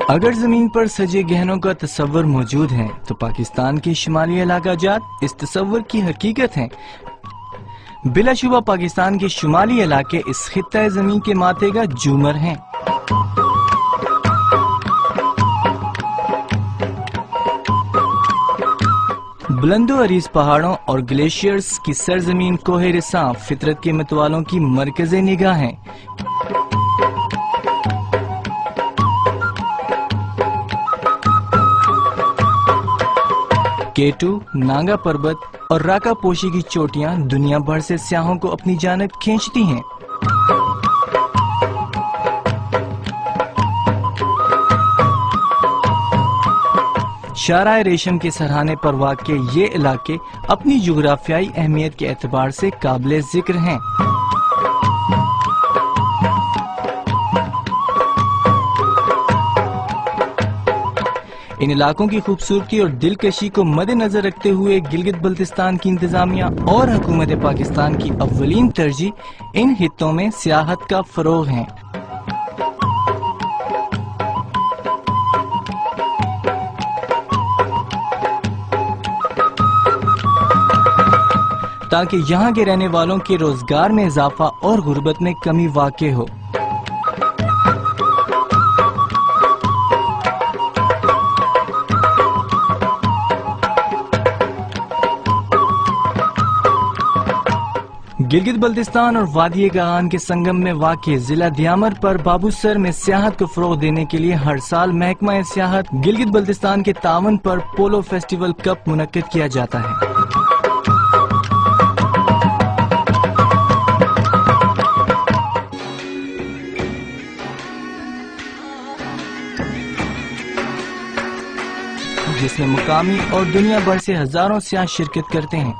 اگر زمین پر سجے گہنوں کا تصور موجود ہے تو پاکستان کے شمالی علاقہ جات اس تصور کی حقیقت ہیں۔ بلا شبہ پاکستان کے شمالی علاقے اس خطہ زمین کے ماتھے کا جومر ہیں۔ بلند و عریض پہاڑوں اور گلیشیئرز کی سرزمین کوہ رساں فطرت کے متوالوں کی مرکز نگاہ ہیں۔ کیٹو، ناگا پربت اور راکا پوشی کی چوٹیاں دنیا بھر سے سیاحوں کو اپنی جانب کھینچتی ہیں۔ شاہراہ ریشم کے سرحانے پر واقع یہ علاقے اپنی جغرافیائی اہمیت کے اعتبار سے قابل ذکر ہیں۔ ان علاقوں کی خوبصورتی اور دلکشی کو مد نظر رکھتے ہوئے گلگت بلتستان کی انتظامیہ اور حکومت پاکستان کی اولین ترجیح ان خطوں میں سیاحت کا فروغ ہے۔ تاکہ یہاں کے رہنے والوں کے روزگار میں اضافہ اور غربت میں کمی واقع ہو۔ گلگت بلتستان اور وادی گاہان کے سنگم میں واقع ضلع دیامر پر بابو سر میں سیاحت کو فروغ دینے کے لیے ہر سال محکمہ سیاحت گلگت بلتستان کے تعاون پر پولو فیسٹیول کپ منعقد کیا جاتا ہے۔ جس میں مقامی اور دنیا بھر سے ہزاروں سیاح شرکت کرتے ہیں۔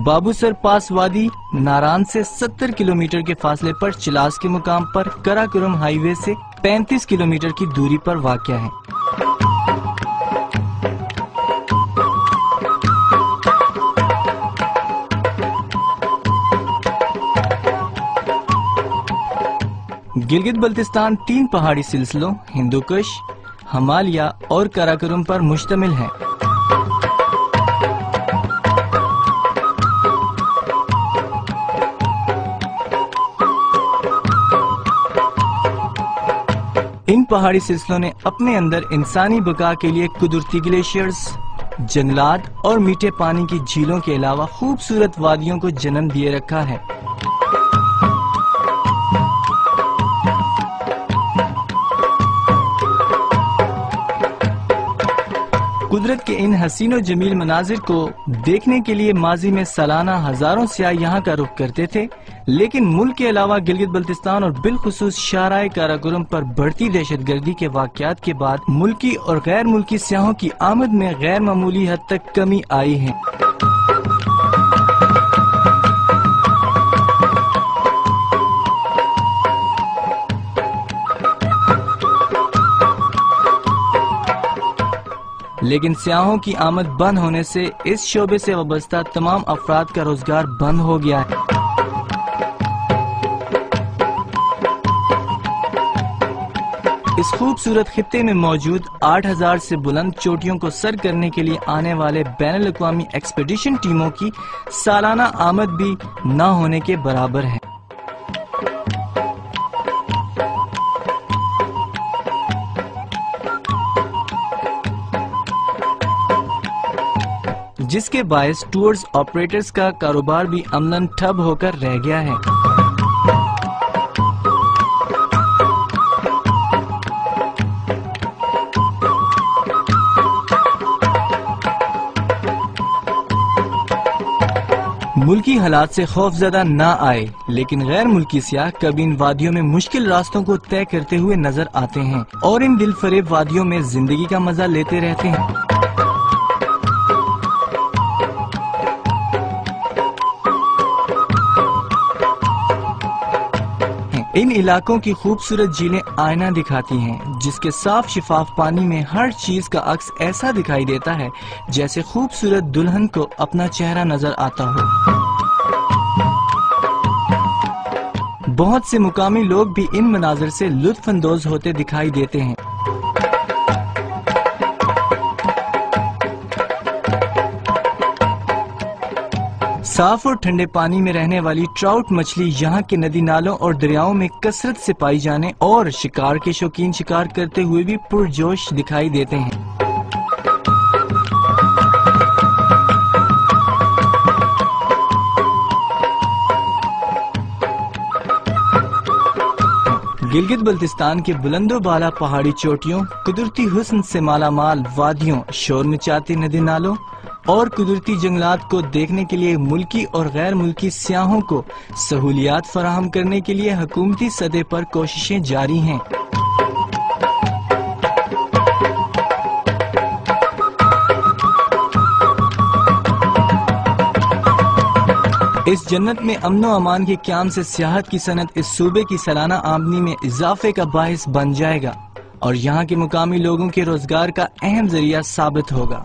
بابو سر پاس وادی ناران سے 70 کلومیٹر کے فاصلے پر چلاس کے مقام پر کراکرم ہائی وے سے 35 کلومیٹر کی دوری پر واقع ہے۔ گلگت بلتستان 3 پہاڑی سلسلوں ہندوکش، ہمالیہ اور کراکرم پر مشتمل ہے۔ ان پہاڑی سلسلوں نے اپنے اندر انسانی بقا کے لیے قدرتی گلیشیئرز، جنگلات اور میٹھے پانی کی جھیلوں کے علاوہ خوبصورت وادیوں کو جنم دیے رکھا ہے۔ قدرت کے ان حسین و جمیل مناظر کو دیکھنے کے لیے ماضی میں سالانہ ہزاروں سیاح یہاں کا رخ کرتے تھے، لیکن ملک کے علاوہ گلگت بلتستان اور بالخصوص شاہراہ کراکرم پر بڑھتی دہشت گردی کے واقعات کے بعد ملکی اور غیر ملکی سیاحوں کی آمد میں غیر معمولی حد تک کمی آئی ہے۔ لیکن سیاحوں کی آمد بند ہونے سے اس شعبے سے وابستہ تمام افراد کا روزگار بند ہو گیا ہے۔ اس خوبصورت خطے میں موجود 8000 سے بلند چوٹیوں کو سر کرنے کے لیے آنے والے بین الاقوامی ایکسپیڈیشن ٹیموں کی سالانہ آمد بھی نہ ہونے کے برابر ہے۔ جس کے باعث ٹورز آپریٹرز کا کاروبار بھی عملاً ٹھپ ہو کر رہ گیا ہے۔ ملکی حالات سے خوف زدہ نہ آئے، لیکن غیر ملکی سیاح کبھی ان وادیوں میں مشکل راستوں کو طے کرتے ہوئے نظر آتے ہیں اور ان دل فریب وادیوں میں زندگی کا مزہ لیتے رہتے ہیں۔ ان علاقوں کی خوبصورت جھیلیں آئینہ دکھاتی ہیں، جس کے صاف شفاف پانی میں ہر چیز کا عکس ایسا دکھائی دیتا ہے جیسے خوبصورت دلہن کو اپنا چہرہ نظر آتا ہو۔ بہت سے مقامی لوگ بھی ان مناظر سے لطف اندوز ہوتے دکھائی دیتے ہیں۔ صاف اور ٹھنڈے پانی میں رہنے والی ٹراؤٹ مچھلی یہاں کے ندی نالوں اور دریاؤں میں کثرت سے پائی جانے اور شکار کے شوقین شکار کرتے ہوئے بھی پرجوش دکھائی دیتے ہیں۔ گلگت بلتستان کے بلند و بالا پہاڑی چوٹیوں، قدرتی حسن سے مالا مال وادیوں، شور مچاتے ندی نالوں اور قدرتی جنگلات کو دیکھنے کے لیے ملکی اور غیر ملکی سیاحوں کو سہولیات فراہم کرنے کے لیے حکومتی سطح پر کوششیں جاری ہیں۔ اس جنت میں امن و امان کے قیام سے سیاحت کی صنعت اس صوبے کی سالانہ آمدنی میں اضافے کا باعث بن جائے گا اور یہاں کے مقامی لوگوں کے روزگار کا اہم ذریعہ ثابت ہوگا۔